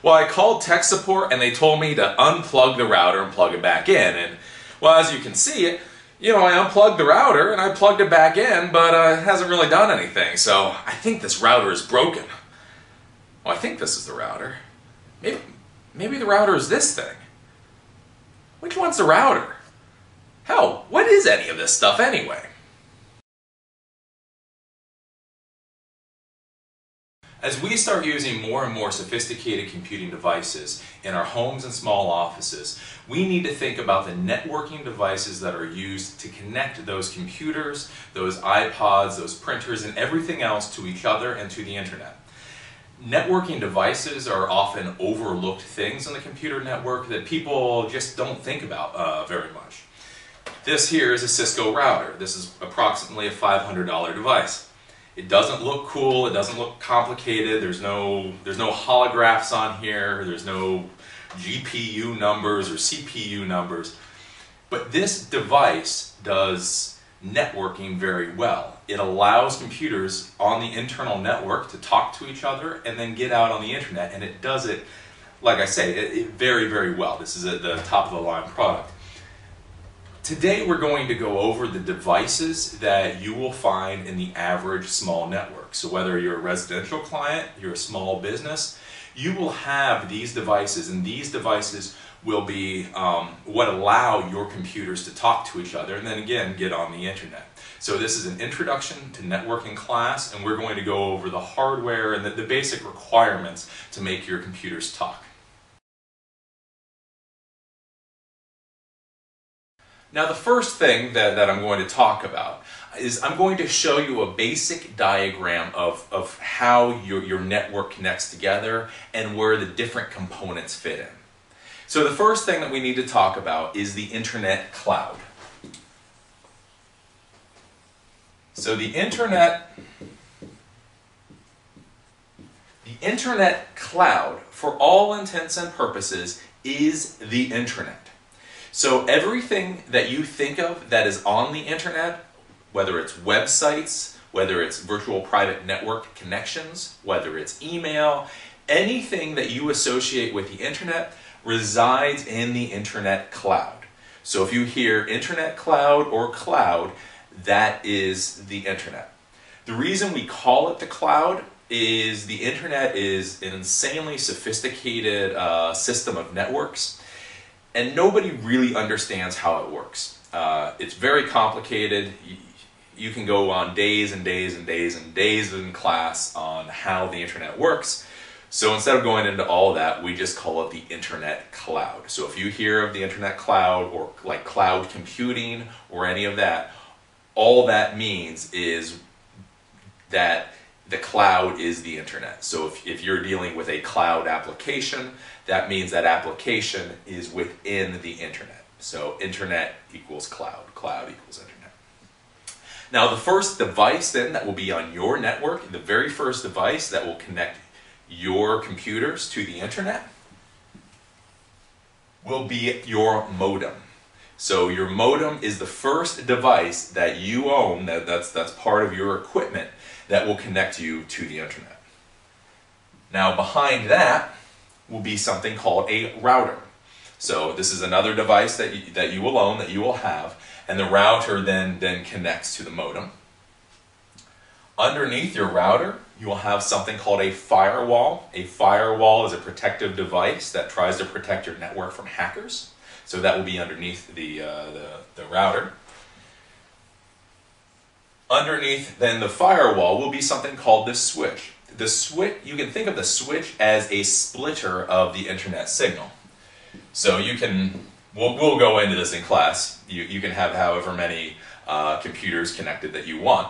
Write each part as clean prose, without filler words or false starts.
Well, I called tech support and they told me to unplug the router and plug it back in. And, well, as you can see, I unplugged the router and I plugged it back in, but it hasn't really done anything. So I think this router is broken. Well, I think this is the router. Maybe the router is this thing. Which one's the router? Hell, what is any of this stuff anyway? As we start using more and more sophisticated computing devices in our homes and small offices, we need to think about the networking devices that are used to connect those computers, those iPods, those printers, and everything else to each other and to the internet. Networking devices are often overlooked things on the computer network that people just don't think about very much. This here is a Cisco router. This is approximately a $500 device. It doesn't look cool, it doesn't look complicated, there's no holographs on here, there's no GPU numbers or CPU numbers. But this device does networking very well. It allows computers on the internal network to talk to each other and then get out on the internet, and it does it, like I say, very, very well. This is the top of the line product. Today we're going to go over the devices that you will find in the average small network. So whether you're a residential client, you're a small business, you will have these devices, and these devices will be what allow your computers to talk to each other and then again get on the internet. So this is an introduction to networking class, and we're going to go over the hardware and the basic requirements to make your computers talk. Now the first thing that I'm going to talk about is I'm going to show you a basic diagram of how your network connects together and where the different components fit in. So the first thing that we need to talk about is the Internet Cloud. So the Internet Cloud, for all intents and purposes, is the Internet. So everything that you think of that is on the internet, whether it's websites, whether it's virtual private network connections, whether it's email, anything that you associate with the internet resides in the Internet Cloud. So if you hear Internet Cloud or cloud, that is the internet. The reason we call it the cloud is the internet is an insanely sophisticated system of networks, and nobody really understands how it works. It's very complicated. You can go on days and days and days and days in class on how the internet works. So instead of going into all that, we just call it the Internet Cloud. So if you hear of the Internet Cloud or like cloud computing or any of that, all that means is that the cloud is the internet. So if you're dealing with a cloud application, that means that application is within the internet. So internet equals cloud, cloud equals internet. Now the first device then that will be on your network, the very first device that will connect your computers to the internet will be your modem. So your modem is the first device that you own, that's part of your equipment that will connect you to the internet. Now behind that will be something called a router. So this is another device that you will own, that you will have, and the router then connects to the modem. Underneath your router, you will have something called a firewall. A firewall is a protective device that tries to protect your network from hackers. So that will be underneath the router. Underneath then the firewall will be something called the switch. The switch, you can think of the switch as a splitter of the internet signal. So you can, we'll go into this in class. You can have however many computers connected that you want.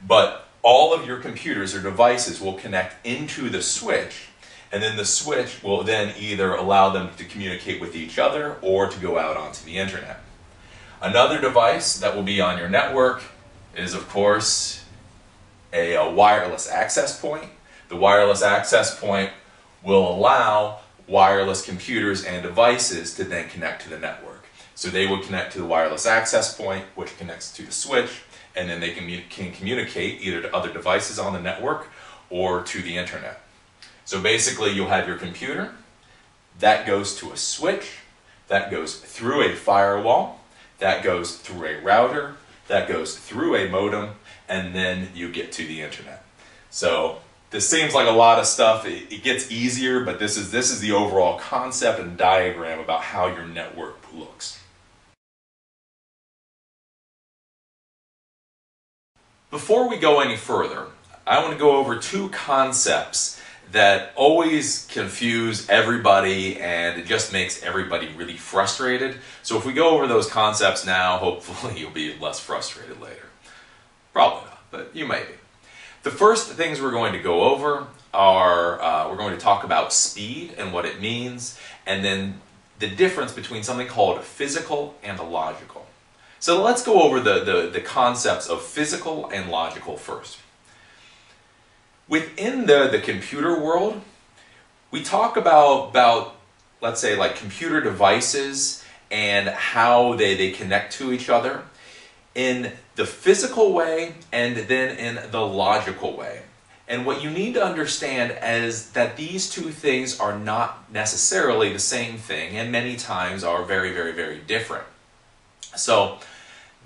But all of your computers or devices will connect into the switch, and then the switch will then either allow them to communicate with each other or to go out onto the internet. Another device that will be on your network is, of course, a wireless access point. The wireless access point will allow wireless computers and devices to then connect to the network. So they will connect to the wireless access point, which connects to the switch, and then they can communicate either to other devices on the network or to the internet. So basically you'll have your computer, That goes to a switch, that goes through a firewall, that goes through a router, that goes through a modem, and then you get to the internet. So this seems like a lot of stuff. It gets easier, but this is the overall concept and diagram about how your network looks. Before we go any further, I want to go over two concepts that always confuse everybody and it just makes everybody really frustrated. So if we go over those concepts now, hopefully you'll be less frustrated later. Probably not, but you may be. The first things we're going to go over are, we're going to talk about speed and what it means, and then the difference between something called physical and logical. So let's go over the concepts of physical and logical first. Within the computer world, we talk about let's say like computer devices and how they connect to each other in the physical way and then in the logical way. And what you need to understand is that these two things are not necessarily the same thing and many times are very, very, very different. So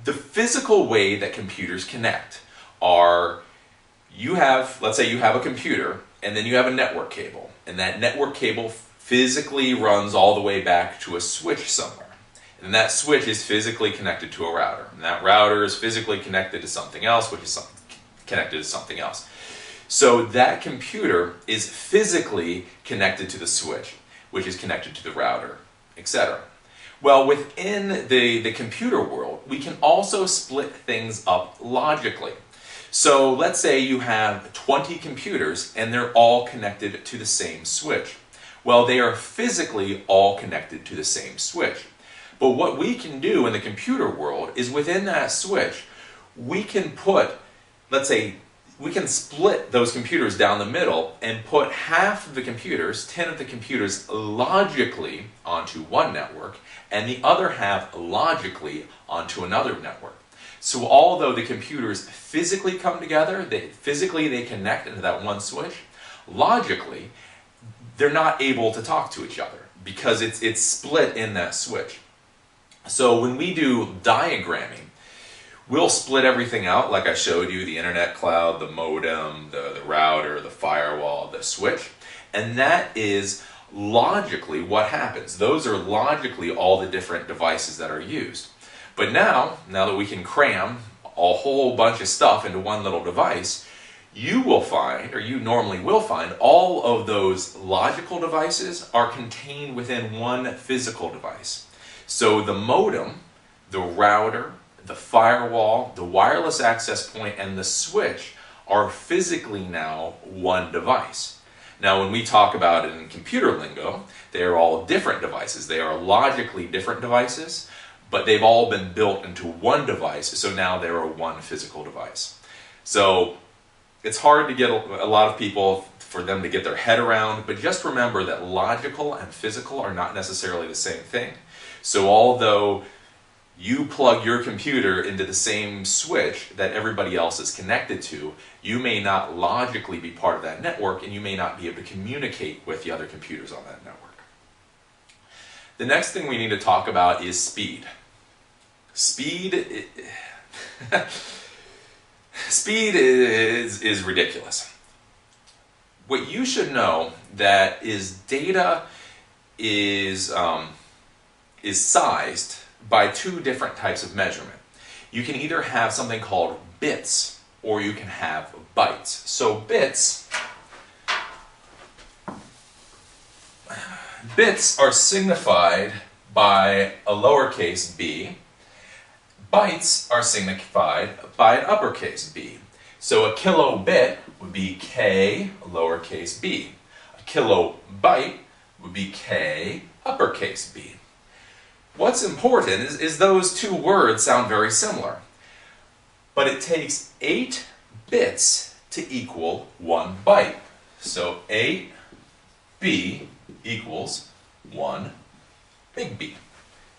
the physical way that computers connect are, let's say you have a computer and then you have a network cable, and that network cable physically runs all the way back to a switch somewhere. And that switch is physically connected to a router. And that router is physically connected to something else, which is connected to something else. So that computer is physically connected to the switch, which is connected to the router, etc. Well, within the computer world, we can also split things up logically. So let's say you have 20 computers and they're all connected to the same switch. Well, they are physically all connected to the same switch. But what we can do in the computer world is within that switch, we can put, let's say, we can split those computers down the middle and put half of the computers, 10 of the computers, logically onto one network and the other half logically onto another network. So although the computers physically come together, physically they connect into that one switch, logically they're not able to talk to each other because it's split in that switch. So when we do diagramming, we'll split everything out like I showed you, the internet cloud, the modem, the router, the firewall, the switch, and that is logically what happens. Those are logically all the different devices that are used. But now that we can cram a whole bunch of stuff into one little device, you will find, or you normally will find, all of those logical devices are contained within one physical device. So the modem, the router, the firewall, the wireless access point, and the switch are physically now one device. Now when we talk about it in computer lingo, they are all different devices. They are logically different devices, but they've all been built into one device, so now they're a one physical device. So it's hard to get a lot of people, for them to get their head around, but just remember that logical and physical are not necessarily the same thing. So although you plug your computer into the same switch that everybody else is connected to, you may not logically be part of that network and you may not be able to communicate with the other computers on that network. The next thing we need to talk about is speed. Speed is ridiculous. What you should know that is data is sized by two different types of measurement. You can either have something called bits or you can have bytes. So bits are signified by a lowercase b. Bytes are signified by an uppercase b. So a kilobit would be K lowercase b. A kilobyte would be K uppercase b. What's important is those two words sound very similar. But it takes 8 bits to equal 1 byte. So 8b equals 1 big B.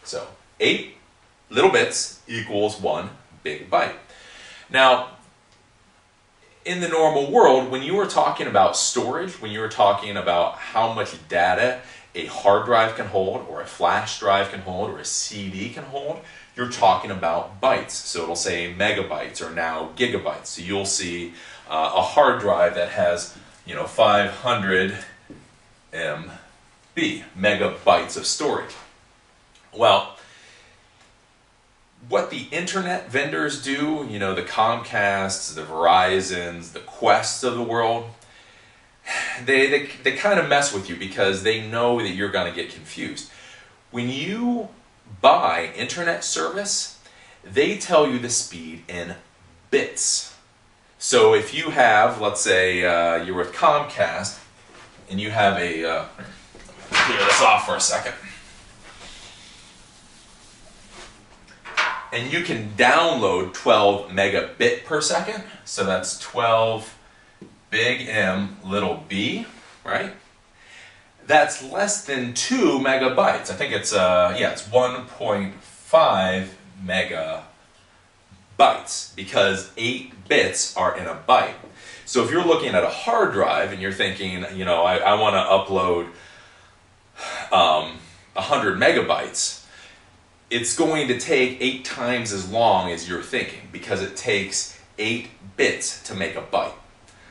So 8 little bits equals 1 big byte. Now, in the normal world, when you were talking about storage, when you were talking about how much data a hard drive can hold, or a flash drive can hold, or a CD can hold, you're talking about bytes. So it'll say megabytes or now gigabytes. So you'll see a hard drive that has, 500 MB, megabytes of storage. Well, what the internet vendors do, the Comcasts, the Verizons, the Quests of the world, they kind of mess with you because they know that you're going to get confused. When you buy internet service, they tell you the speed in bits. So if you have, let's say you're with Comcast, and you have a, let me clear this off for a second. And you can download 12 megabit per second. So that's 12 big M little b, right? That's less than 2 megabytes. I think it's, it's 1.5 megabytes because 8 bits are in a byte. So if you're looking at a hard drive and you're thinking, I want to upload 100 megabytes, it's going to take 8 times as long as you're thinking because it takes 8 bits to make a byte.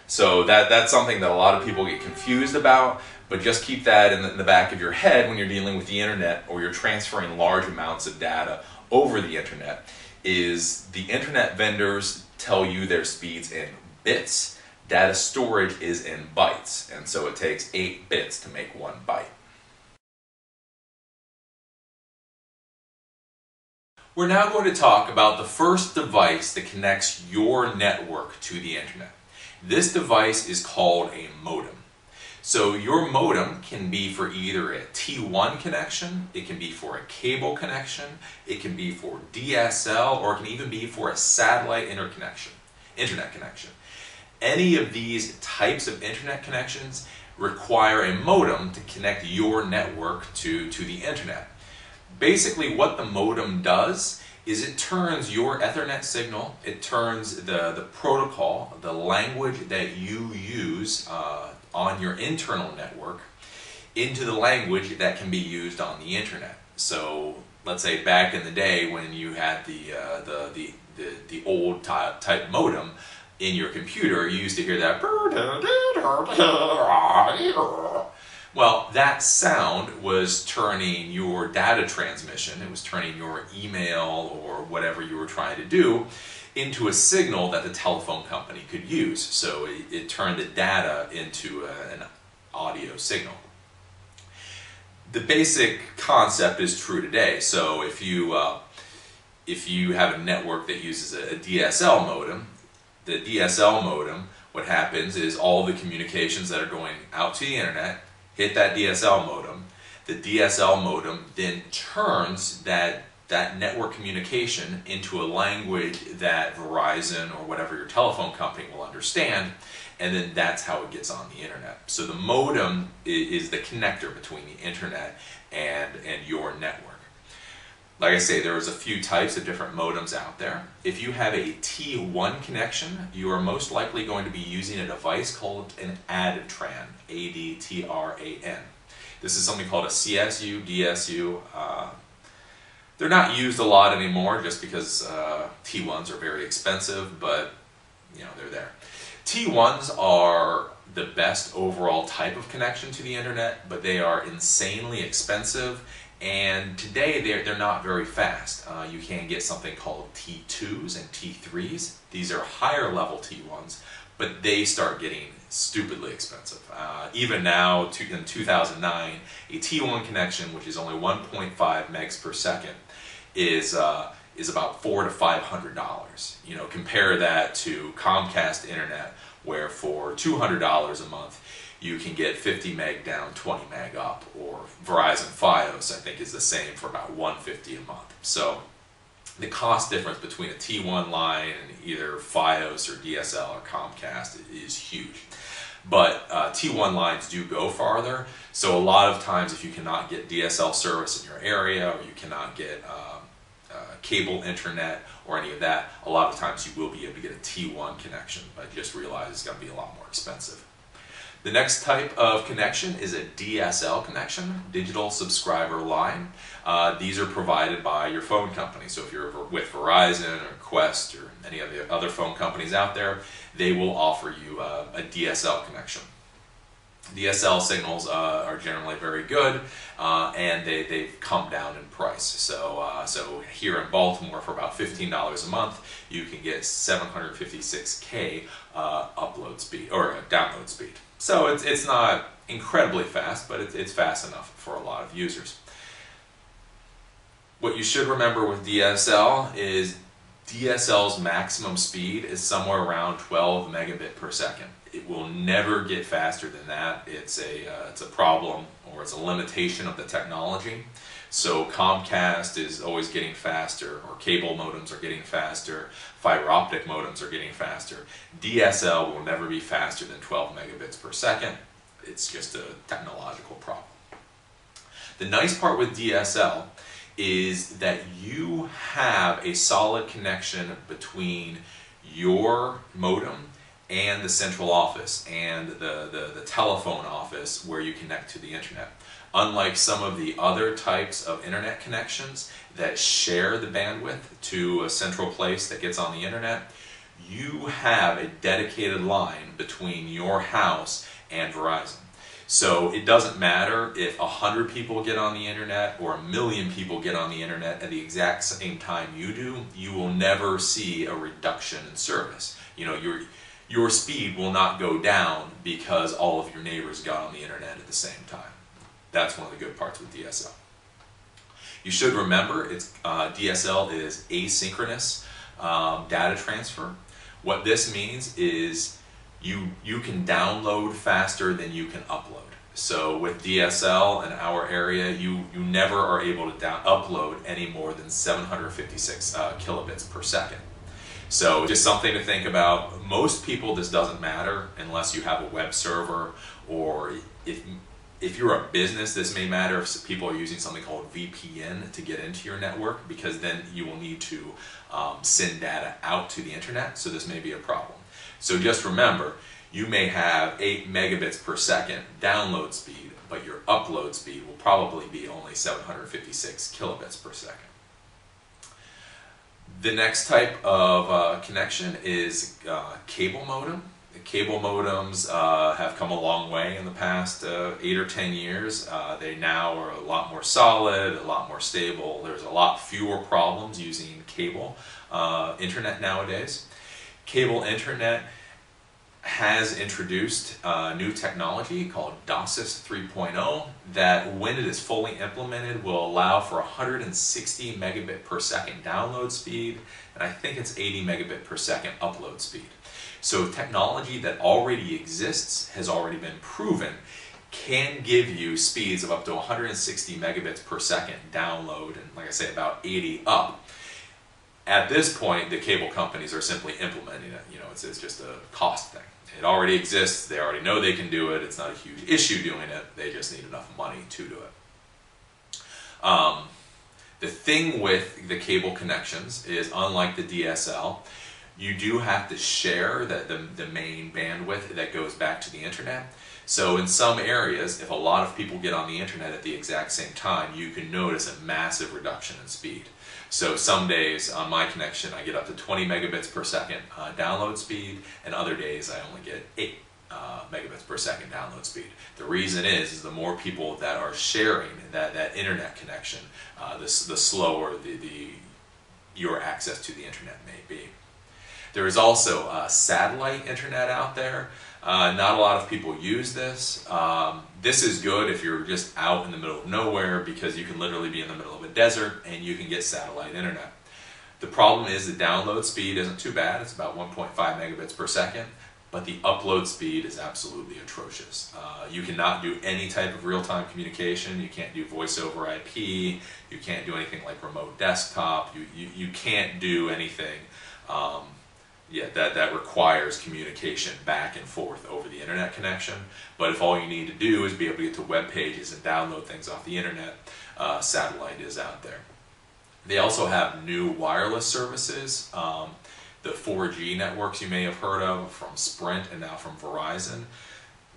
So that's something that a lot of people get confused about, but just keep that in the back of your head when you're dealing with the internet or you're transferring large amounts of data over the internet, is the internet vendors tell you their speeds in bits, data storage is in bytes, and so it takes 8 bits to make 1 byte. We're now going to talk about the first device that connects your network to the internet. This device is called a modem. So your modem can be for either a T1 connection, it can be for a cable connection, it can be for DSL, or it can even be for a satellite internet connection. Any of these types of internet connections require a modem to connect your network to the internet. Basically what the modem does is it turns your Ethernet signal, it turns the protocol, the language that you use on your internal network into the language that can be used on the internet. So let's say back in the day when you had the old type modem in your computer, you used to hear that. Well, that sound was turning your data transmission, it was turning your email or whatever you were trying to do into a signal that the telephone company could use. So it turned the data into an audio signal. The basic concept is true today. So if you have a network that uses a DSL modem, the DSL modem, what happens is all the communications that are going out to the internet hit that DSL modem. The DSL modem then turns that network communication into a language that Verizon or whatever your telephone company will understand, and then that's how it gets on the internet. So the modem is the connector between the internet and your network. Like I say, there's a few types of different modems out there. If you have a T1 connection, you are most likely going to be using a device called an ADTRAN, A-D-T-R-A-N. This is something called a CSU, DSU. They're not used a lot anymore just because T1s are very expensive, but they're there. T1s are the best overall type of connection to the internet, but they are insanely expensive. And today they're not very fast. You can get something called T2s and T3s. These are higher level T1s, but they start getting stupidly expensive. Even now, in 2009, a T1 connection, which is only 1.5 megs per second, is about $400 to $500. Compare that to Comcast internet, where for $200 a month, you can get 50 meg down, 20 meg up, or Verizon Fios, I think, is the same for about $150 a month. So the cost difference between a T1 line and either Fios or DSL or Comcast is huge. But T1 lines do go farther, so a lot of times if you cannot get DSL service in your area, or you cannot get cable internet or any of that, a lot of times you will be able to get a T1 connection, but just realize it's going to be a lot more expensive. The next type of connection is a DSL connection, digital subscriber line. These are provided by your phone company. So if you're with Verizon or Qwest or any of the other phone companies out there, they will offer you a DSL connection. DSL signals are generally very good, and they've come down in price. So here in Baltimore, for about $15 a month, you can get 756K upload speed or download speed. So it's not incredibly fast, but it's fast enough for a lot of users. What you should remember with DSL is DSL's maximum speed is somewhere around 12 megabit per second. It will never get faster than that. It's a problem, or it's a limitation of the technology. So Comcast is always getting faster, or cable modems are getting faster, fiber optic modems are getting faster. DSL will never be faster than 12 megabits per second. It's just a technological problem. The nice part with DSL is that you have a solid connection between your modem and the central office and the telephone office where you connect to the internet. Unlike some of the other types of internet connections that share the bandwidth to a central place that gets on the internet, you have a dedicated line between your house and Verizon. So it doesn't matter if 100 people get on the internet or 1,000,000 people get on the internet at the exact same time you do, you will never see a reduction in service. You know, your speed will not go down because all of your neighbors got on the internet at the same time. That's one of the good parts with DSL. You should remember DSL is asynchronous data transfer. What this means is you can download faster than you can upload. So with DSL in our area, you never are able to upload any more than 756 kilobits per second. So just something to think about. Most people this doesn't matter unless you have a web server, or if you're a business, this may matter if people are using something called VPN to get into your network, because then you will need to send data out to the internet, so this may be a problem. So just remember, you may have 8 megabits per second download speed, but your upload speed will probably be only 756 kilobits per second. The next type of connection is cable modem. The cable modems have come a long way in the past 8 or 10 years. They now are a lot more solid, a lot more stable. There's a lot fewer problems using cable internet nowadays. Cable internet has introduced new technology called DOCSIS 3.0 that, when it is fully implemented, will allow for 160 megabit per second download speed, and I think it's 80 megabit per second upload speed. So technology that already exists, has already been proven, can give you speeds of up to 160 megabits per second download, and like I say, about 80 up. At this point, the cable companies are simply implementing it. You know, it's just a cost thing. It already exists. They already know they can do it. It's not a huge issue doing it. They just need enough money to do it. The thing with the cable connections is, unlike the DSL, you do have to share the main bandwidth that goes back to the internet. So in some areas, if a lot of people get on the internet at the exact same time, you can notice a massive reduction in speed. So some days on my connection, I get up to 20 megabits per second download speed, and other days I only get 8 megabits per second download speed. The reason is the more people that are sharing that internet connection, the slower your access to the internet may be. There is also satellite internet out there. Not a lot of people use this. This is good if you're just out in the middle of nowhere, because you can literally be in the middle of a desert and you can get satellite internet. The problem is the download speed isn't too bad. It's about 1.5 megabits per second, but the upload speed is absolutely atrocious. You cannot do any type of real-time communication. You can't do voice over IP. You can't do anything like remote desktop. You can't do anything that requires communication back and forth over the internet connection. But if all you need to do is be able to get to web pages and download things off the internet, satellite is out there. They also have new wireless services. The 4G networks you may have heard of from Sprint and now from Verizon.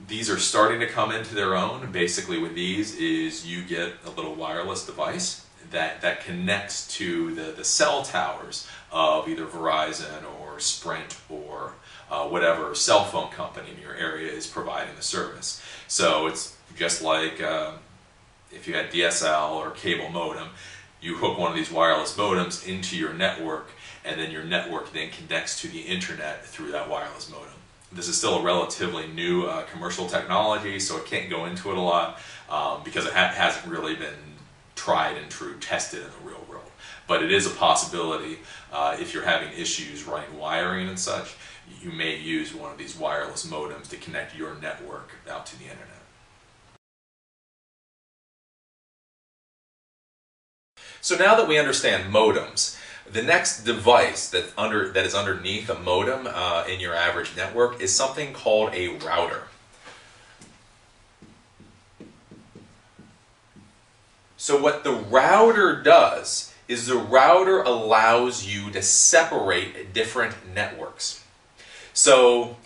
These are starting to come into their own. Basically with these is you get a little wireless device that connects to the cell towers of either Verizon or Sprint or whatever cell phone company in your area is providing the service. So it's just like if you had DSL or cable modem, you hook one of these wireless modems into your network, and then your network then connects to the internet through that wireless modem. This is still a relatively new commercial technology, so I can't go into it a lot because it hasn't really been tried and true, tested in the real world. But it is a possibility if you're having issues running wiring and such, you may use one of these wireless modems to connect your network out to the internet. So now that we understand modems, the next device that is underneath a modem in your average network is something called a router. So what the router does is the router allows you to separate different networks. So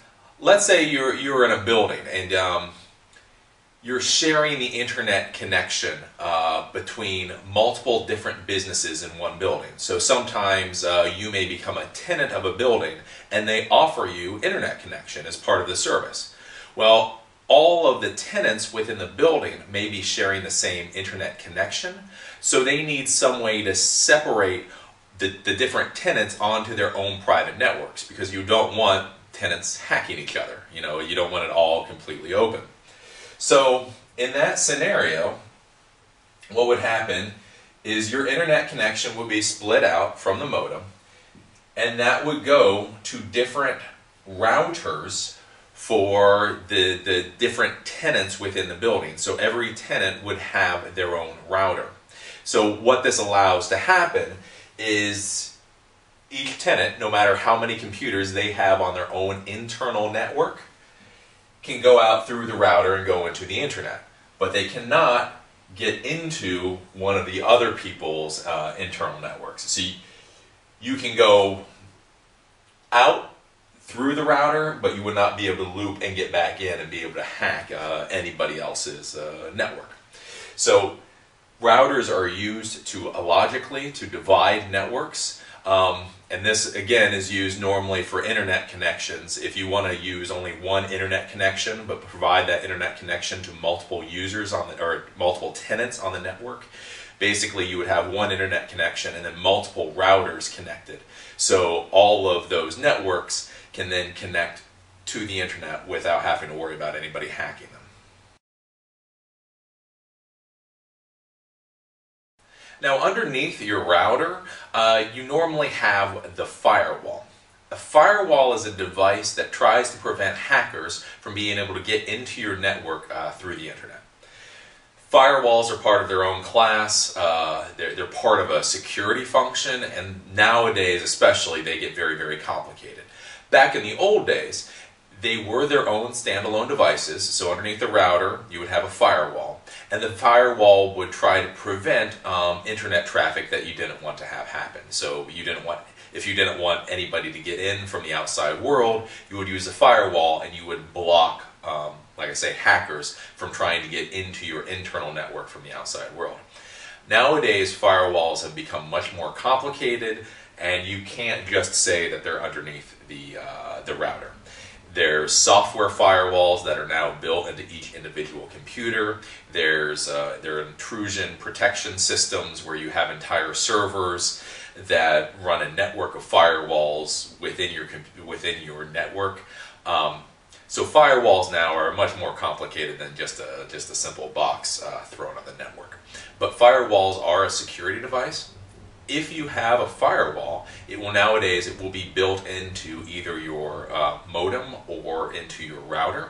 let's say you're in a building and you're sharing the internet connection between multiple different businesses in one building. So sometimes you may become a tenant of a building and they offer you internet connection as part of the service. Well, all of the tenants within the building may be sharing the same internet connection, so they need some way to separate the different tenants onto their own private networks, because you don't want tenants hacking each other. You know, you don't want it all completely open. So in that scenario, what would happen is your internet connection would be split out from the modem, and that would go to different routers for the different tenants within the building. So every tenant would have their own router. So what this allows to happen is each tenant, no matter how many computers they have on their own internal network, can go out through the router and go into the internet. But they cannot get into one of the other people's internal networks. So you can go out through the router, but you would not be able to loop and get back in and be able to hack anybody else's network. So routers are used logically to divide networks. And this, again, is used normally for internet connections. If you want to use only one internet connection, but provide that internet connection to multiple users or multiple tenants on the network, basically you would have one internet connection and then multiple routers connected. So all of those networks can then connect to the internet without having to worry about anybody hacking them. Now underneath your router, you normally have the firewall. A firewall is a device that tries to prevent hackers from being able to get into your network through the internet. Firewalls are part of their own class. They're part of a security function, and nowadays especially they get very, very complicated. Back in the old days, they were their own standalone devices, so underneath the router you would have a firewall, and the firewall would try to prevent internet traffic that you didn't want to have happen. So if you didn't want anybody to get in from the outside world, you would use a firewall and you would block, like I say, hackers from trying to get into your internal network from the outside world. Nowadays, firewalls have become much more complicated, and you can't just say that they're underneath the router. There's software firewalls that are now built into each individual computer. There are intrusion protection systems where you have entire servers that run a network of firewalls within your network. So firewalls now are much more complicated than just a simple box thrown on the network. But firewalls are a security device. If you have a firewall, nowadays it will be built into either your modem or into your router.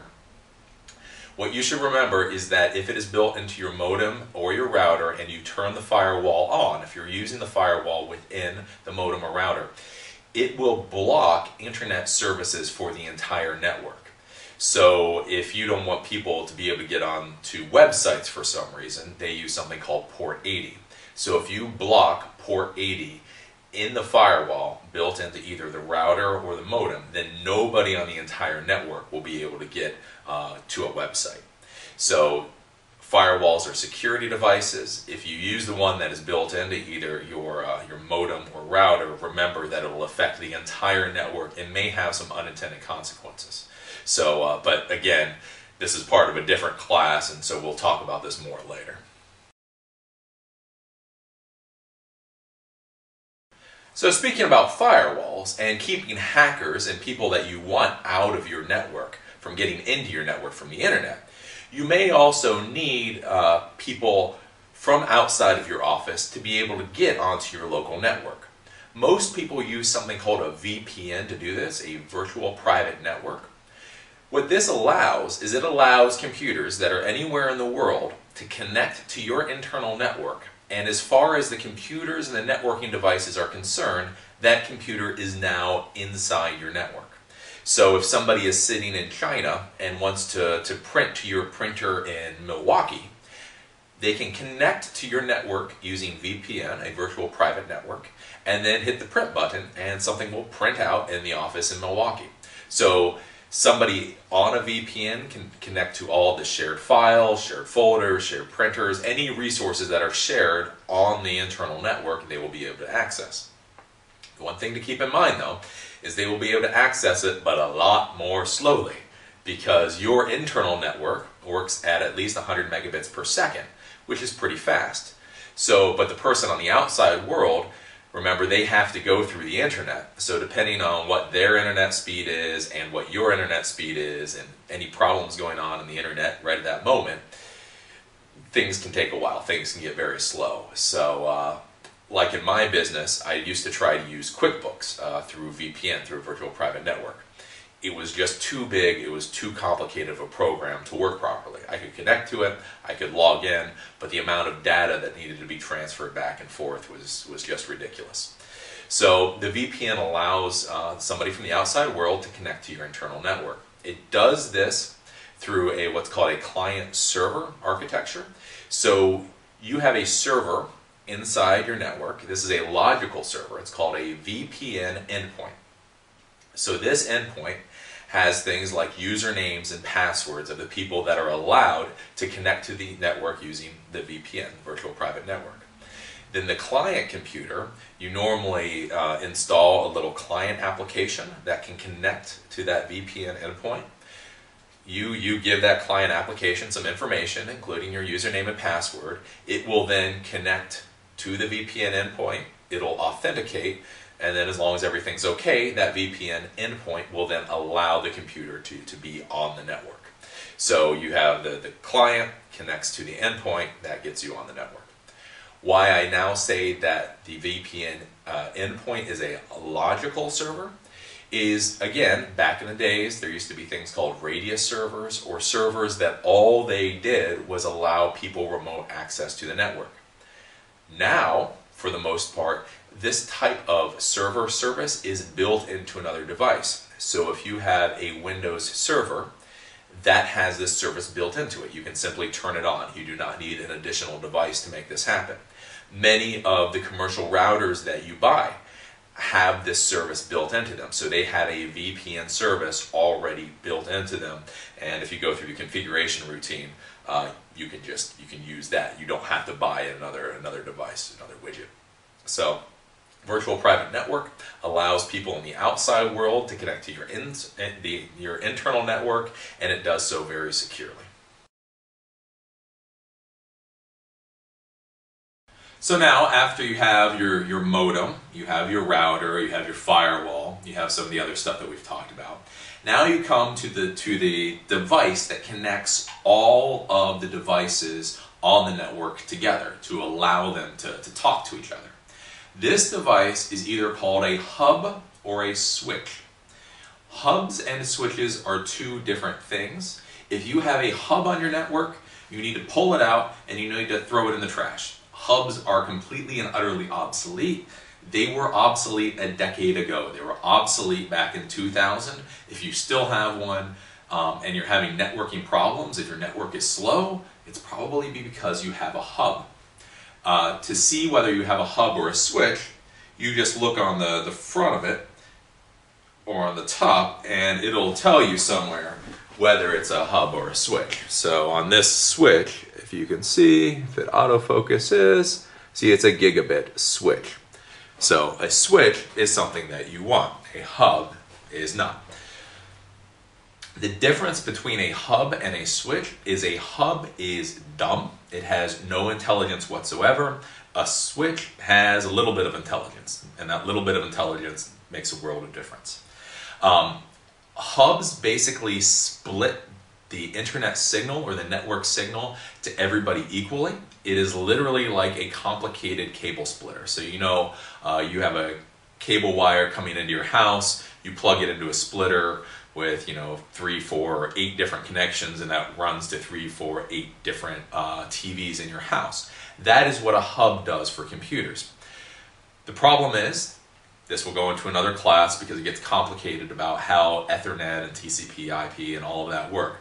What you should remember is that if it is built into your modem or your router and you turn the firewall on, if you're using the firewall within the modem or router, it will block internet services for the entire network. So if you don't want people to be able to get on to websites for some reason, they use something called port 80. So if you block port 80 in the firewall built into either the router or the modem, then nobody on the entire network will be able to get to a website. So firewalls are security devices. If you use the one that is built into either your modem or router, remember that it will affect the entire network and may have some unintended consequences. So, but again, this is part of a different class, and so we'll talk about this more later. So speaking about firewalls and keeping hackers and people that you want out of your network from getting into your network from the internet, you may also need people from outside of your office to be able to get onto your local network. Most people use something called a VPN to do this, a virtual private network. What this allows is it allows computers that are anywhere in the world to connect to your internal network. And as far as the computers and the networking devices are concerned, that computer is now inside your network. So if somebody is sitting in China and wants to print to your printer in Milwaukee, they can connect to your network using VPN, a virtual private network, and then hit the print button and something will print out in the office in Milwaukee. So somebody on a VPN can connect to all the shared files, shared folders, shared printers, any resources that are shared on the internal network they will be able to access. The one thing to keep in mind though is they will be able to access it, but a lot more slowly, because your internal network works at least 100 megabits per second, which is pretty fast. So, but the person on the outside world, remember, they have to go through the internet. So depending on what their internet speed is and what your internet speed is and any problems going on in the internet right at that moment, things can take a while. Things can get very slow. So like in my business, I used to try to use QuickBooks through VPN, through a virtual private network. It was just too big, it was too complicated of a program to work properly. I could connect to it, I could log in, but the amount of data that needed to be transferred back and forth was just ridiculous. So the VPN allows somebody from the outside world to connect to your internal network. It does this through what's called a client-server architecture. So you have a server inside your network. This is a logical server. It's called a VPN endpoint. So this endpoint has things like usernames and passwords of the people that are allowed to connect to the network using the VPN, virtual private network. Then the client computer, you normally install a little client application that can connect to that VPN endpoint. You give that client application some information, including your username and password. It will then connect to the VPN endpoint. It'll authenticate. And then as long as everything's okay, that VPN endpoint will then allow the computer to be on the network. So you have the client connects to the endpoint, that gets you on the network. Why I now say that the VPN endpoint is a logical server is, again, back in the days, there used to be things called radius servers, or servers that all they did was allow people remote access to the network. Now, for the most part, this type of server service is built into another device. So if you have a Windows server that has this service built into it, you can simply turn it on. You do not need an additional device to make this happen. Many of the commercial routers that you buy have this service built into them. So they have a VPN service already built into them. And if you go through the configuration routine, you can use that. You don't have to buy another device, another widget. So virtual private network allows people in the outside world to connect to your internal network, and it does so very securely. So now, after you have your modem, you have your router, you have your firewall, you have some of the other stuff that we've talked about. Now you come to the device that connects all of the devices on the network together to allow them to talk to each other. This device is either called a hub or a switch. Hubs and switches are two different things. If you have a hub on your network, you need to pull it out and you need to throw it in the trash. Hubs are completely and utterly obsolete. They were obsolete a decade ago. They were obsolete back in 2000. If you still have one and you're having networking problems, if your network is slow, it's probably because you have a hub. To see whether you have a hub or a switch, you just look on the front of it or on the top, and it'll tell you somewhere whether it's a hub or a switch. So on this switch, if you can see, if it autofocuses, see it's a gigabit switch. So a switch is something that you want. A hub is not. The difference between a hub and a switch is a hub is dumb. It has no intelligence whatsoever. A switch has a little bit of intelligence, and that little bit of intelligence makes a world of difference. Hubs basically split the internet signal or the network signal to everybody equally. It is literally like a complicated cable splitter. So you know, you have a cable wire coming into your house, you plug it into a splitter with 3, 4, or 8 different connections, and that runs to 3, 4, 8 different TVs in your house. That is what a hub does for computers. The problem is, this will go into another class because it gets complicated about how Ethernet and TCP/IP and all of that work.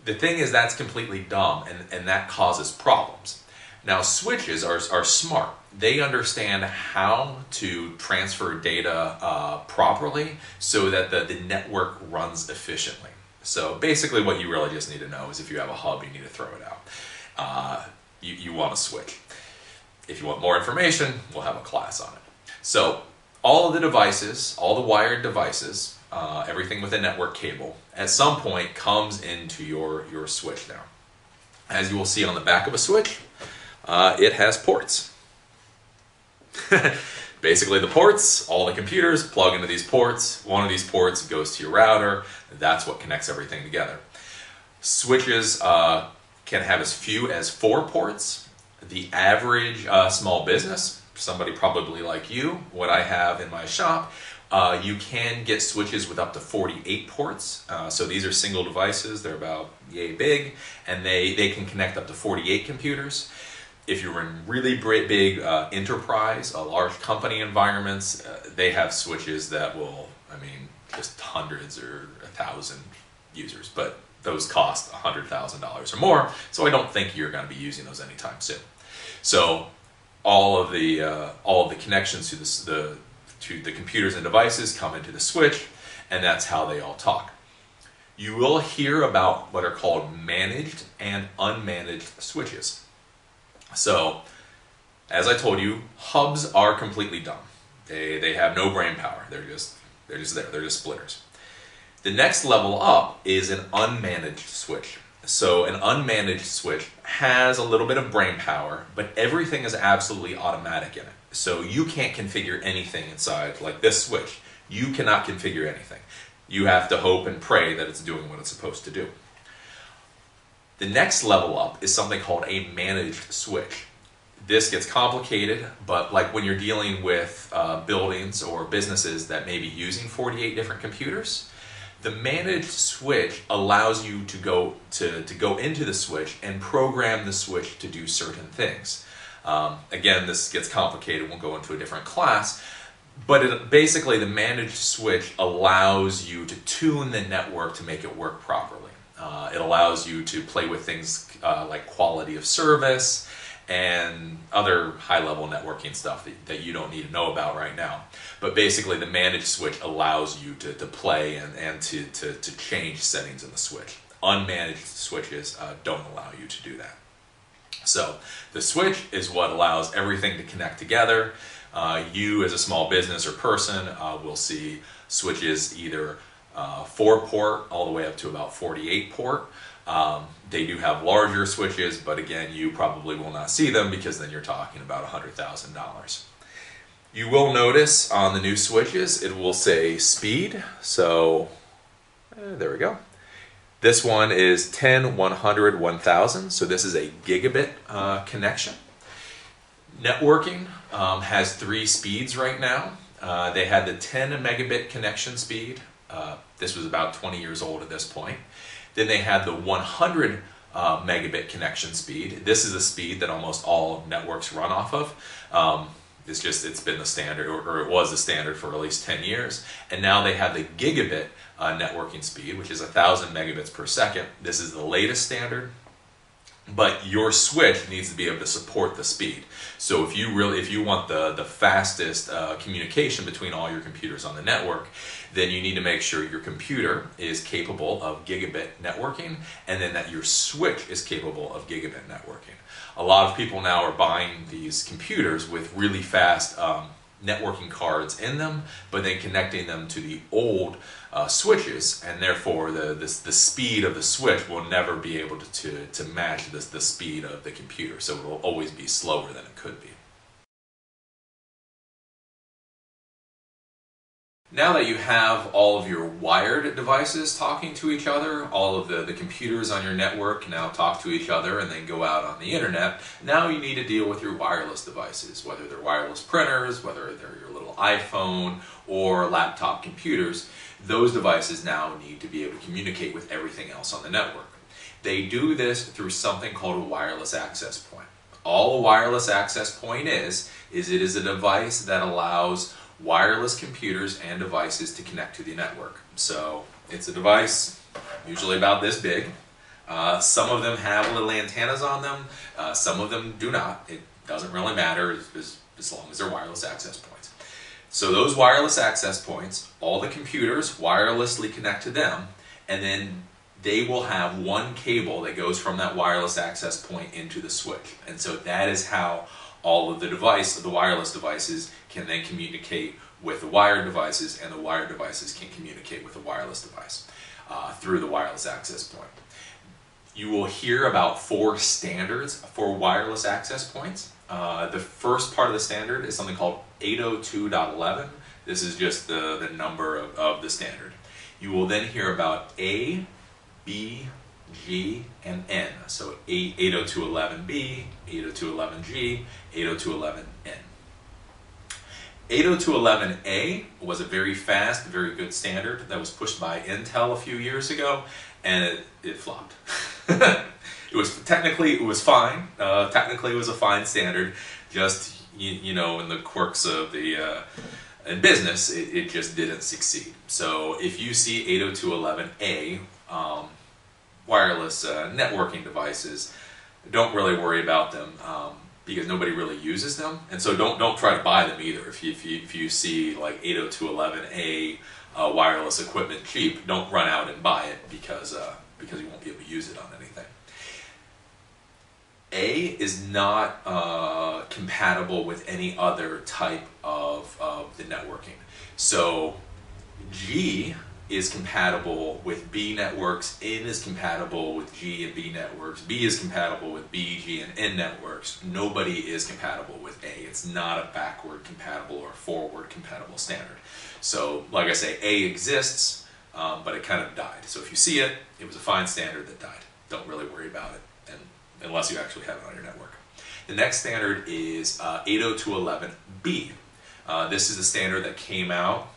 The thing is, that's completely dumb, and that causes problems. Now, switches are smart. They understand how to transfer data properly so that the network runs efficiently. So basically what you really just need to know is if you have a hub, you need to throw it out. You want a switch. If you want more information, we'll have a class on it. So all of the devices, all the wired devices, everything with a network cable, at some point comes into your switch now. As you will see on the back of a switch, it has ports. Basically the ports, all the computers plug into these ports. One of these ports goes to your router. That's what connects everything together. Switches can have as few as 4 ports. The average small business, somebody probably like you, what I have in my shop, you can get switches with up to 48 ports. So these are single devices. They're about yay big, and they can connect up to 48 computers. If you're in really big enterprise, large company environments, they have switches that will, just hundreds or 1,000 users, but those cost $100,000 or more, so I don't think you're going to be using those anytime soon. So all of the connections to the computers and devices come into the switch, and that's how they all talk. You will hear about what are called managed and unmanaged switches. So, as I told you, hubs are completely dumb. They have no brain power. They're just there. They're just splitters. The next level up is an unmanaged switch. So an unmanaged switch has a little bit of brain power, but everything is absolutely automatic in it. So you can't configure anything inside, like this switch. You cannot configure anything. You have to hope and pray that it's doing what it's supposed to do. The next level up is something called a managed switch. This gets complicated, but like when you're dealing with buildings or businesses that may be using 48 different computers, the managed switch allows you to go into the switch and program the switch to do certain things. Again, this gets complicated. We'll go into a different class. But basically, the managed switch allows you to tune the network to make it work properly. It allows you to play with things like quality of service and other high-level networking stuff that you don't need to know about right now. But basically, the managed switch allows you to play and to change settings in the switch. Unmanaged switches don't allow you to do that. So the switch is what allows everything to connect together. You as a small business or person will see switches either 4-port all the way up to about 48-port. They do have larger switches, but again, you probably will not see them because then you're talking about $100,000. You will notice on the new switches, it will say speed. So there we go. This one is 10, 100, 1000. So this is a gigabit connection. Networking has 3 speeds right now. They had the 10 megabit connection speed. This was about 20 years old at this point. Then they had the 100 megabit connection speed. This is the speed that almost all networks run off of. It's been the standard, or it was the standard for at least 10 years. And now they have the gigabit networking speed, which is 1,000 megabits per second. This is the latest standard. but your switch needs to be able to support the speed. So if you want the fastest communication between all your computers on the network, then you need to make sure your computer is capable of gigabit networking, and then that your switch is capable of gigabit networking. A lot of people now are buying these computers with really fast networking cards in them, but then connecting them to the old switches, and therefore the speed of the switch will never be able to match the speed of the computer, so it will always be slower than it could be. Now that you have all of your wired devices talking to each other, all of the computers on your network now talk to each other and then go out on the internet, now you need to deal with your wireless devices, whether they're wireless printers, whether they're your little iPhone or laptop computers. Those devices now need to be able to communicate with everything else on the network. They do this through something called a wireless access point. All a wireless access point is it is a device that allows wireless computers and devices to connect to the network. So it's a device usually about this big. Some of them have little antennas on them, some of them do not. It doesn't really matter as long as they're wireless access points. So those wireless access points, all the computers wirelessly connect to them, and then they will have one cable that goes from that wireless access point into the switch. And so that is how all of the wireless devices can then communicate with the wired devices, and the wired devices can communicate with the wireless device through the wireless access point. You will hear about 4 standards for wireless access points. The first part of the standard is something called 802.11. This is just the number of the standard. You will then hear about A, B, G, and N. So 802.11b, 802.11g, 802.11n. 802.11a was a very fast, very good standard that was pushed by Intel a few years ago, and it flopped. It was fine. Technically, it was a fine standard. Just you know, in the quirks of the in business, it just didn't succeed. So if you see 802.11a wireless networking devices, don't really worry about them because nobody really uses them, and so don't try to buy them either. If you see like 802.11a wireless equipment cheap, don't run out and buy it because you won't be able to use it on anything. A is not compatible with any other type of the networking. So G is compatible with B networks, N is compatible with G and B networks, B is compatible with B, G, and N networks. Nobody is compatible with A. It's not a backward compatible or forward compatible standard. So, like I say, A exists, but it kind of died. So if you see it, it was a fine standard that died. Don't really worry about it, unless you actually have it on your network. The next standard is 802.11b. This is the standard that came out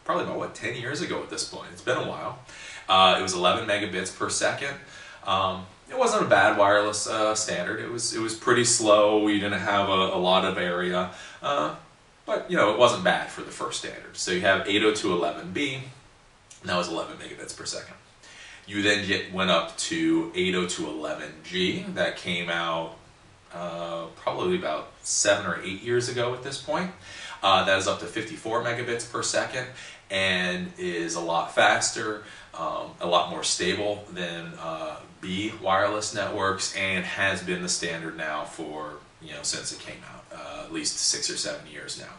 probably about 10 years ago at this point. It's been a while. It was 11 megabits per second. It wasn't a bad wireless standard. It was pretty slow. You didn't have a lot of area, but you know, it wasn't bad for the first standard. So you have 802.11b, and that was 11 megabits per second. You then went up to 802.11g. That came out probably about 7 or 8 years ago at this point. That is up to 54 megabits per second and is a lot faster, a lot more stable than B wireless networks, and has been the standard now for, since it came out, at least 6 or 7 years now.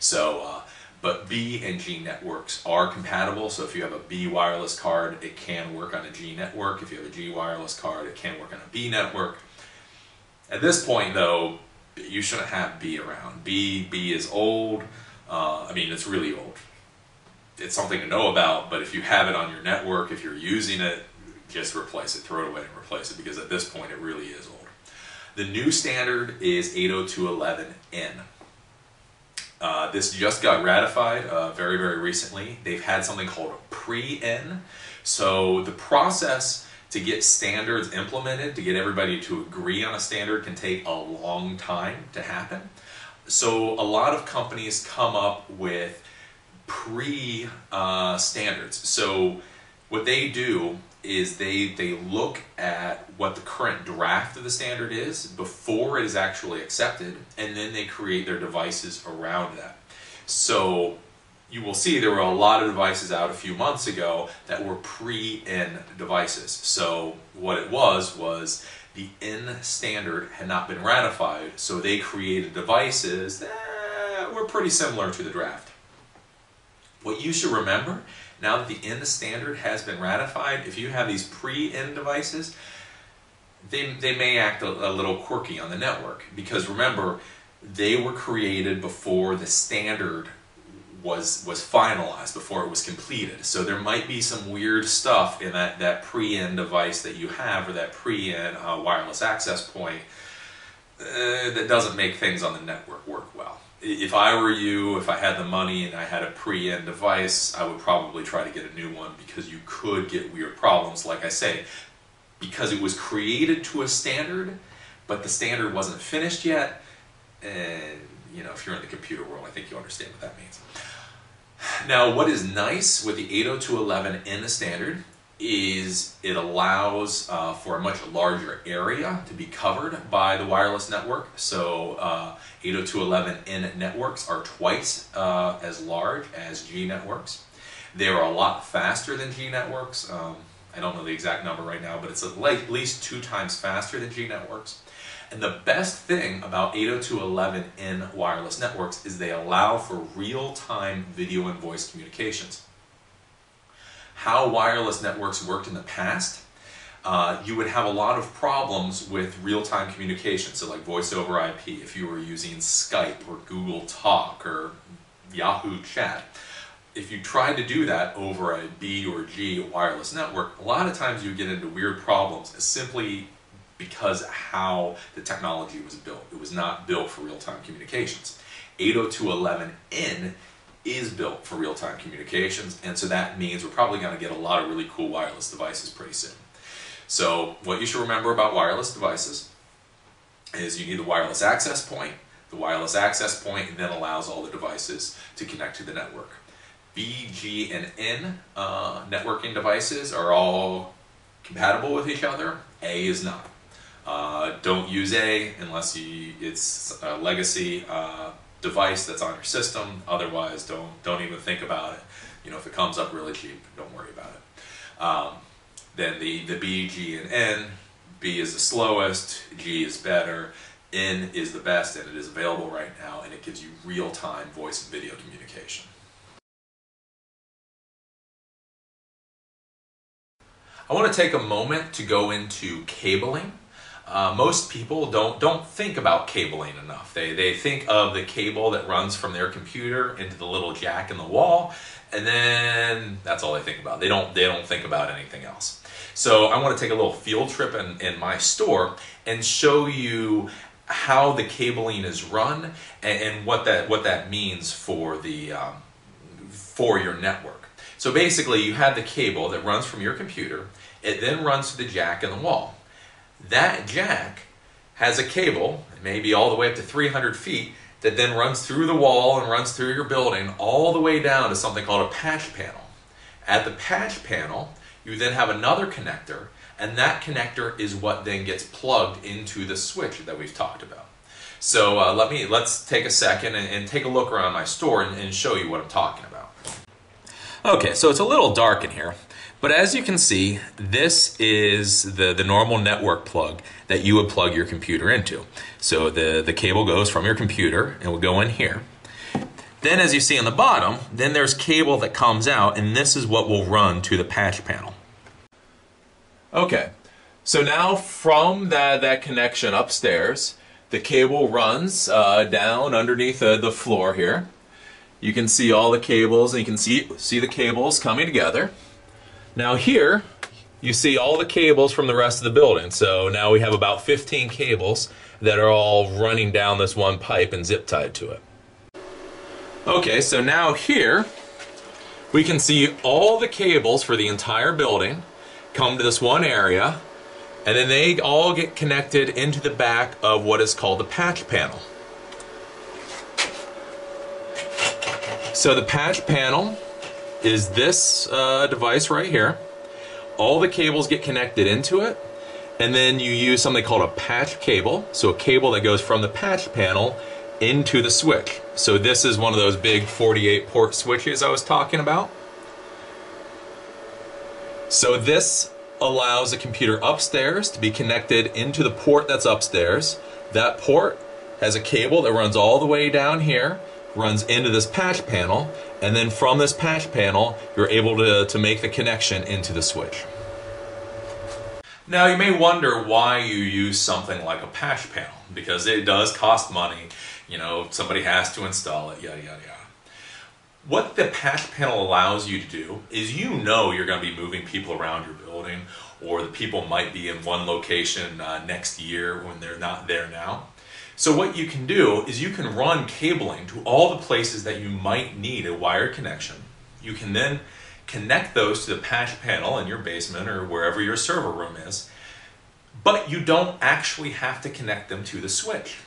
So, but B and G networks are compatible, so if you have a B wireless card, it can work on a G network. If you have a G wireless card, it can work on a B network. At this point, though, you shouldn't have B around. B is old. I mean, it's really old. It's something to know about, but if you have it on your network, if you're using it, just replace it. Throw it away and replace it, because at this point, it really is old. The new standard is 802.11n. This just got ratified very, very recently. They've had something called pre-N. So the process to get standards implemented, to get everybody to agree on a standard, can take a long time to happen. So a lot of companies come up with pre-standards. So what they do is they look at what the current draft of the standard is before it is actually accepted, and then they create their devices around that. So you will see there were a lot of devices out a few months ago that were pre-N devices. So what it was the N standard had not been ratified, so they created devices that were pretty similar to the draft. What you should remember, now that the N standard has been ratified, if you have these pre-N devices, they may act a little quirky on the network, because remember, they were created before the standard was finalized, before it was completed. So there might be some weird stuff in that pre-N device that you have, or that pre-N wireless access point, that doesn't make things on the network work well. If I were you, if I had the money and I had a pre-N device, I would probably try to get a new one, because you could get weird problems, like I say, because it was created to a standard, but the standard wasn't finished yet. And you know, if you're in the computer world, I think you understand what that means. Now, what is nice with the 802.11n standard is it allows for a much larger area to be covered by the wireless network. So 802.11n networks are twice as large as G networks. They're a lot faster than G networks. I don't know the exact number right now, but it's at least 2 times faster than G networks. And the best thing about 802.11n wireless networks is they allow for real-time video and voice communications. How wireless networks worked in the past, you would have a lot of problems with real-time communication, so like voice over IP, if you were using Skype or Google Talk or Yahoo Chat. If you tried to do that over a B or G wireless network, a lot of times you get into weird problems simply because how the technology was built. It was not built for real-time communications. 802.11n is built for real-time communications, and so that means we're probably going to get a lot of really cool wireless devices pretty soon. So what you should remember about wireless devices is you need the wireless access point. The wireless access point then allows all the devices to connect to the network. B, G, and N networking devices are all compatible with each other. A is not. Don't use A unless it's a legacy device that's on your system. Otherwise, don't even think about it. You know, if it comes up really cheap, don't worry about it. Then the B, G, and N. B is the slowest, G is better, N is the best, and it is available right now, and it gives you real-time voice and video communication. I want to take a moment to go into cabling. Most people don't think about cabling enough. They think of the cable that runs from their computer into the little jack in the wall, and then that's all they think about. They don't think about anything else. So I want to take a little field trip in my store and show you how the cabling is run and what that means for your network. So basically, you have the cable that runs from your computer. It then runs to the jack in the wall. That jack has a cable, maybe all the way up to 300 feet, that then runs through the wall and runs through your building all the way down to something called a patch panel. At the patch panel, you then have another connector, and that connector is what then gets plugged into the switch that we've talked about. So let's take a second and take a look around my store and show you what I'm talking about. Okay, so it's a little dark in here. But as you can see, this is the normal network plug that you would plug your computer into. So the cable goes from your computer and will go in here. Then as you see on the bottom, then there's cable that comes out, and this is what will run to the patch panel. Okay, so now from that connection upstairs, the cable runs down underneath the floor here. You can see all the cables, and you can see the cables coming together. Now here, you see all the cables from the rest of the building. So now we have about 15 cables that are all running down this one pipe and zip tied to it. Okay, so now here, we can see all the cables for the entire building come to this one area, and then they all get connected into the back of what is called the patch panel. So the patch panel is this device right here. all the cables get connected into it, and then you use something called a patch cable, so a cable that goes from the patch panel into the switch. So this is one of those big 48 port switches I was talking about. So this allows the computer upstairs to be connected into the port that's upstairs. That port has a cable that runs all the way down here, runs into this patch panel, and then from this patch panel you're able to make the connection into the switch. Now you may wonder why you use something like a patch panel, because it does cost money, you know, somebody has to install it, yada yada yada. What the patch panel allows you to do is, you know, you're going to be moving people around your building, or the people might be in one location next year when they're not there now. So what you can do is you can run cabling to all the places that you might need a wired connection. You can then connect those to the patch panel in your basement or wherever your server room is, but you don't actually have to connect them to the switch.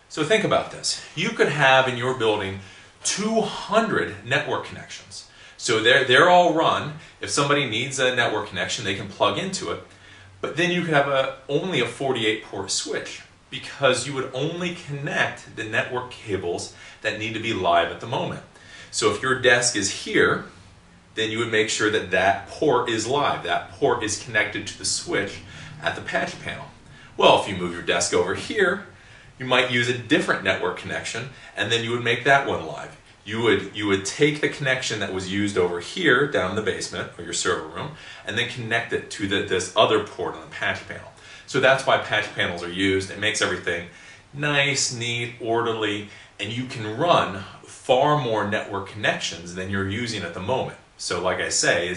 So think about this. You could have in your building 200 network connections. So they're all run. If somebody needs a network connection, they can plug into it. But then you could have only a 48 port switch, because you would only connect the network cables that need to be live at the moment. So if your desk is here, then you would make sure that that port is live. That port is connected to the switch at the patch panel. Well, if you move your desk over here, you might use a different network connection, and then you would make that one live. You would take the connection that was used over here down in the basement or your server room, and then connect it to this other port on the patch panel. So that's why patch panels are used. It makes everything nice, neat, orderly, and you can run far more network connections than you're using at the moment. So like I say,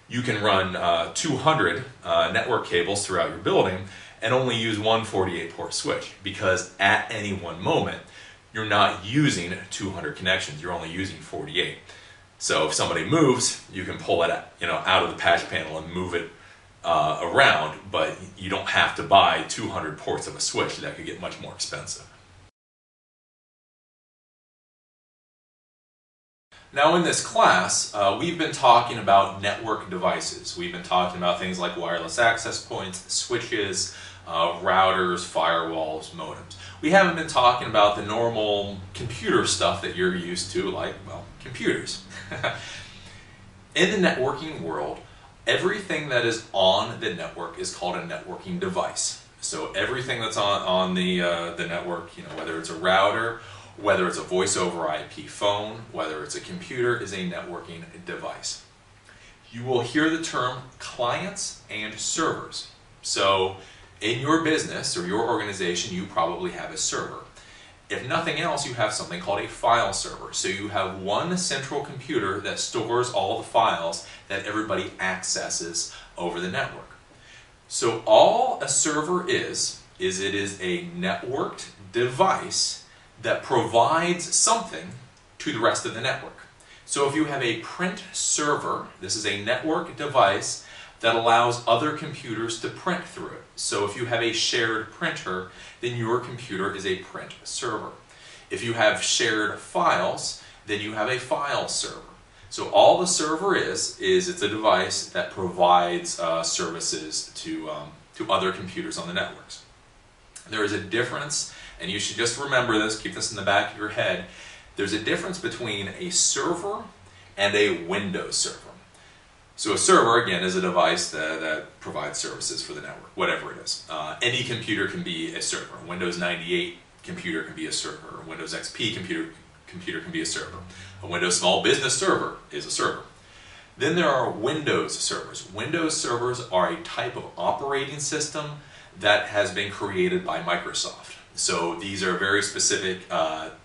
you can run 200 network cables throughout your building and only use one 48 port switch, because at any one moment you're not using 200 connections, you're only using 48. So if somebody moves, you can pull it out of the patch panel and move it around, but you don't have to buy 200 ports of a switch. That could get much more expensive. Now in this class, we've been talking about network devices. We've been talking about things like wireless access points, switches, routers, firewalls, modems. We haven't been talking about the normal computer stuff that you're used to, like, well, computers. In the networking world, everything that is on the network is called a networking device. So everything that's on the network, whether it's a router, whether it's a voice over IP phone, whether it's a computer, is a networking device. You will hear the term clients and servers. So in your business or your organization, you probably have a server. If nothing else, you have something called a file server. So you have one central computer that stores all the files that everybody accesses over the network. So all a server is it is a networked device that provides something to the rest of the network. So if you have a print server, this is a network device that allows other computers to print through it. So if you have a shared printer, then your computer is a print server. If you have shared files, then you have a file server. So all the server is it's a device that provides services to other computers on the networks. There is a difference, and you should just remember this, keep this in the back of your head. There's a difference between a server and a Windows server. So a server, again, is a device that provides services for the network, whatever it is. Any computer can be a server. A Windows 98 computer can be a server. A Windows XP computer can be a server. A Windows Small Business server is a server. Then there are Windows servers. Windows servers are a type of operating system that has been created by Microsoft. So these are very specific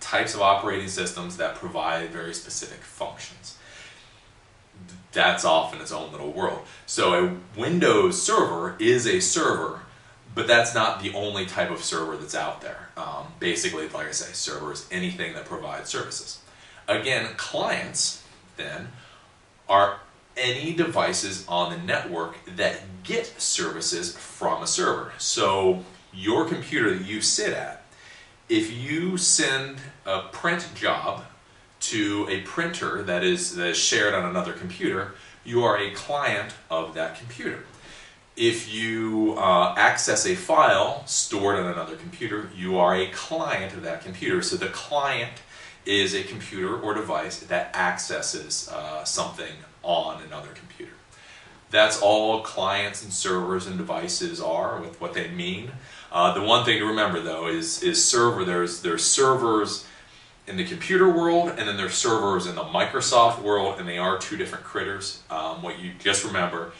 types of operating systems that provide very specific functions. That's off in its own little world. So a Windows server is a server, but that's not the only type of server that's out there. Basically, like I say, server is anything that provides services. Again, clients, then, are any devices on the network that get services from a server. So your computer that you sit at, if you send a print job to a printer that is shared on another computer, You are a client of that computer. If you access a file stored on another computer, you are a client of that computer. So the client is a computer or device that accesses something on another computer. That's all clients and servers and devices are, with what they mean. The one thing to remember though is server. There's servers in the computer world, and then there's servers in the Microsoft world, and they are two different critters. What you just remember,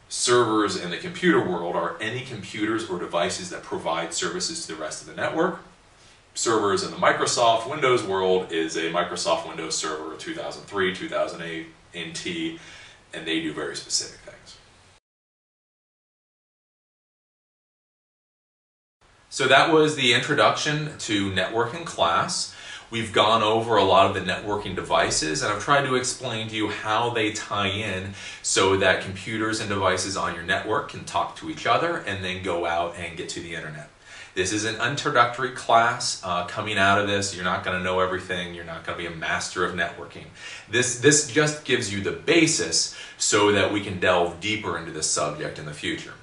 servers in the computer world are any computers or devices that provide services to the rest of the network. Servers in the Microsoft Windows world is a Microsoft Windows Server 2003, 2008 NT, and they do very specific things. So that was the introduction to networking class. We've gone over a lot of the networking devices, and I've tried to explain to you how they tie in so that computers and devices on your network can talk to each other and then go out and get to the internet. This is an introductory class. Coming out of this, you're not going to know everything. You're not going to be a master of networking. This just gives you the basis so that we can delve deeper into this subject in the future.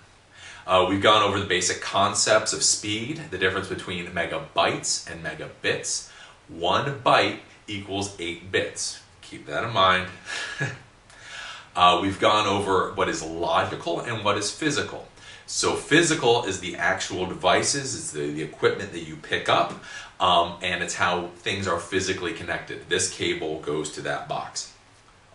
We've gone over the basic concepts of speed, the difference between megabytes and megabits. 1 byte equals 8 bits. Keep that in mind. We've gone over what is logical and what is physical. So physical is the actual devices, it's the equipment that you pick up, and it's how things are physically connected. This cable goes to that box.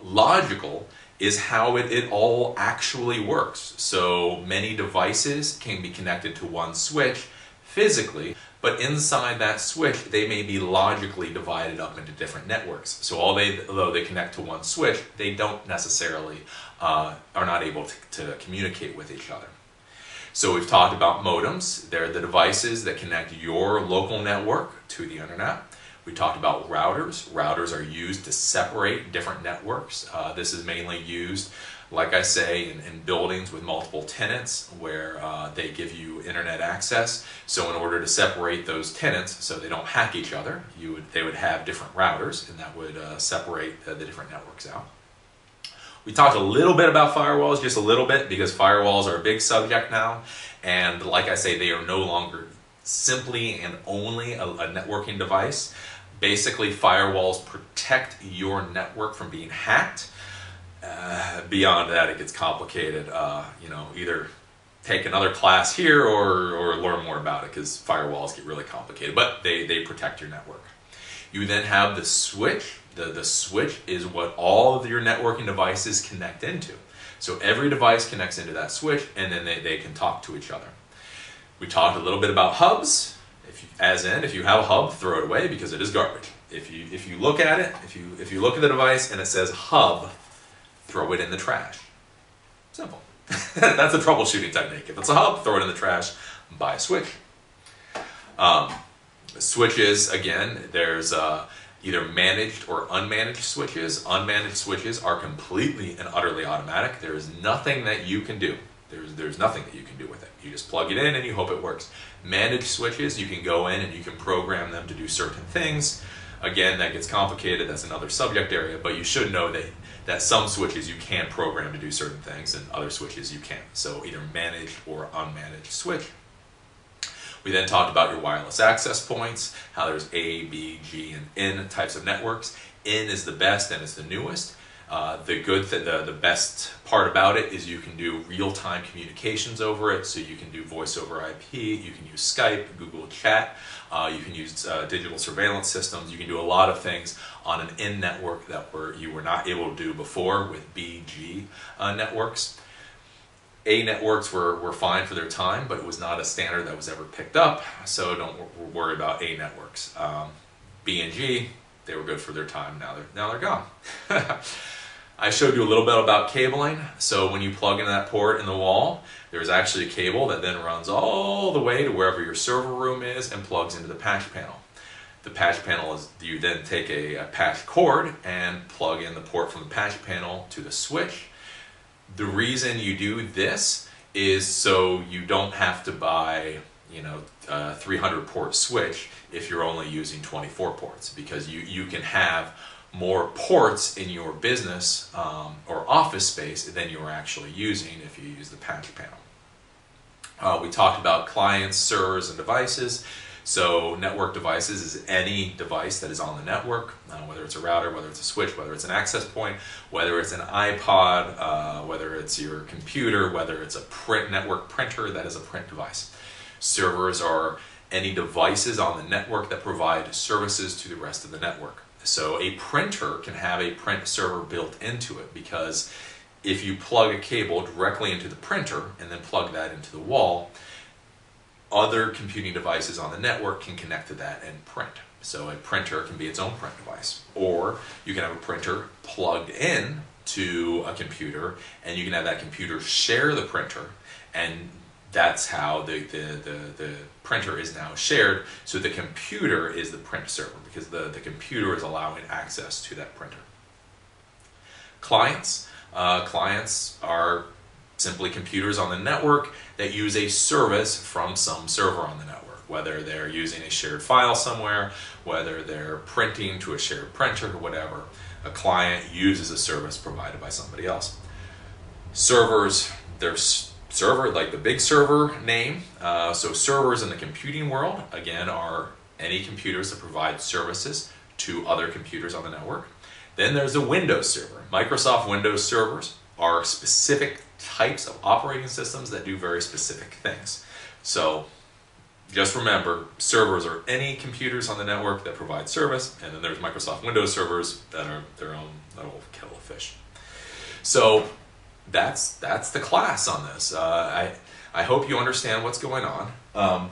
Logical is how it all actually works. So many devices can be connected to one switch physically, but inside that switch, they may be logically divided up into different networks. So although they connect to one switch, they don't necessarily, are not able to communicate with each other. So we've talked about modems. They're the devices that connect your local network to the internet. We talked about routers. Routers are used to separate different networks. This is mainly used, like I say, in buildings with multiple tenants where they give you internet access. So in order to separate those tenants so they don't hack each other, they would have different routers, and that would separate the different networks out. We talked a little bit about firewalls, just a little bit, because firewalls are a big subject now. And like I say, they are no longer simply and only a networking device. Basically, firewalls protect your network from being hacked. Beyond that, it gets complicated. Either take another class here or learn more about it, because firewalls get really complicated, but they protect your network. You then have the switch. The switch is what all of your networking devices connect into. So every device connects into that switch, and then they can talk to each other. We talked a little bit about hubs. If you have a hub, throw it away because it is garbage. If you look at it, if you look at the device and it says hub, throw it in the trash. Simple. That's a troubleshooting technique. If it's a hub, throw it in the trash. Buy a switch. Switches, again, there's either managed or unmanaged switches. Unmanaged switches are completely and utterly automatic. There is nothing that you can do. There's nothing that you can do with it. You just plug it in and you hope it works. Managed switches, you can go in and you can program them to do certain things. Again, that gets complicated. That's another subject area, but you should know that some switches you can program to do certain things and other switches you can't. So either managed or unmanaged switch. We then talked about your wireless access points, how there's A, B, G, and N types of networks. N is the best and it's the newest. The best part about it is you can do real-time communications over it. So you can do voice over IP, you can use Skype, Google Chat, you can use digital surveillance systems. You can do a lot of things on an N network that you were not able to do before with B, G networks. A networks were fine for their time, but it was not a standard that was ever picked up, so don't worry about A networks. B and G, they were good for their time, now they're gone. I showed you a little bit about cabling. So when you plug into that port in the wall, there's actually a cable that then runs all the way to wherever your server room is and plugs into the patch panel. The patch panel is, you then take a patch cord and plug in the port from the patch panel to the switch. The reason you do this is so you don't have to buy, a 300 port switch if you're only using 24 ports, because you can have more ports in your business or office space than you're actually using if you use the patch panel. We talked about clients, servers, and devices. So network devices is any device that is on the network, whether it's a router, whether it's a switch, whether it's an access point, whether it's an iPod, whether it's your computer, whether it's a network printer, that is a print device. Servers are any devices on the network that provide services to the rest of the network. So a printer can have a print server built into it, because if you plug a cable directly into the printer and then plug that into the wall, other computing devices on the network can connect to that and print. So a printer can be its own print device. Or you can have a printer plugged in to a computer, and you can have that computer share the printer, and that's how the printer is now shared. So the computer is the print server, because the computer is allowing access to that printer. Clients. Clients are simply computers on the network that use a service from some server on the network, whether they're using a shared file somewhere, whether they're printing to a shared printer, or whatever. A client uses a service provided by somebody else. Servers, there's server, like the big server name. So servers in the computing world, again, are any computers that provide services to other computers on the network. Then there's a Windows server. Microsoft Windows servers are specific types of operating systems that do very specific things. So just remember, servers are any computers on the network that provide service, and then there's Microsoft Windows servers that are their own little kettle of fish. So that's the class on this. I hope you understand what's going on.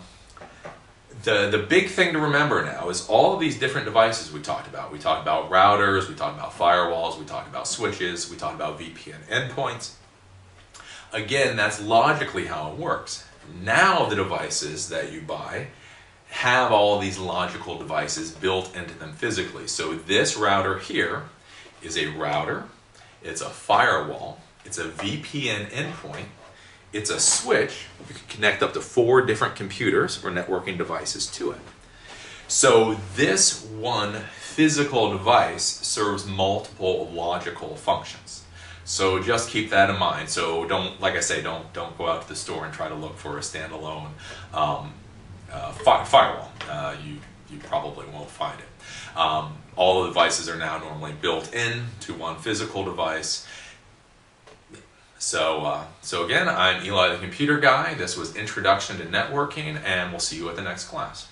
The big thing to remember now is all of these different devices we talked about. We talked about routers, we talked about firewalls, we talked about switches, we talked about VPN endpoints. Again, that's logically how it works. Now the devices that you buy have all of these logical devices built into them physically. So this router here is a router, it's a firewall, it's a VPN endpoint, it's a switch. You can connect up to 4 different computers or networking devices to it. So this one physical device serves multiple logical functions. So just keep that in mind. So don't, like I say, don't go out to the store and try to look for a standalone firewall. You probably won't find it. All the devices are now normally built in to one physical device. So again, I'm Eli the Computer Guy. This was Introduction to Networking, and we'll see you at the next class.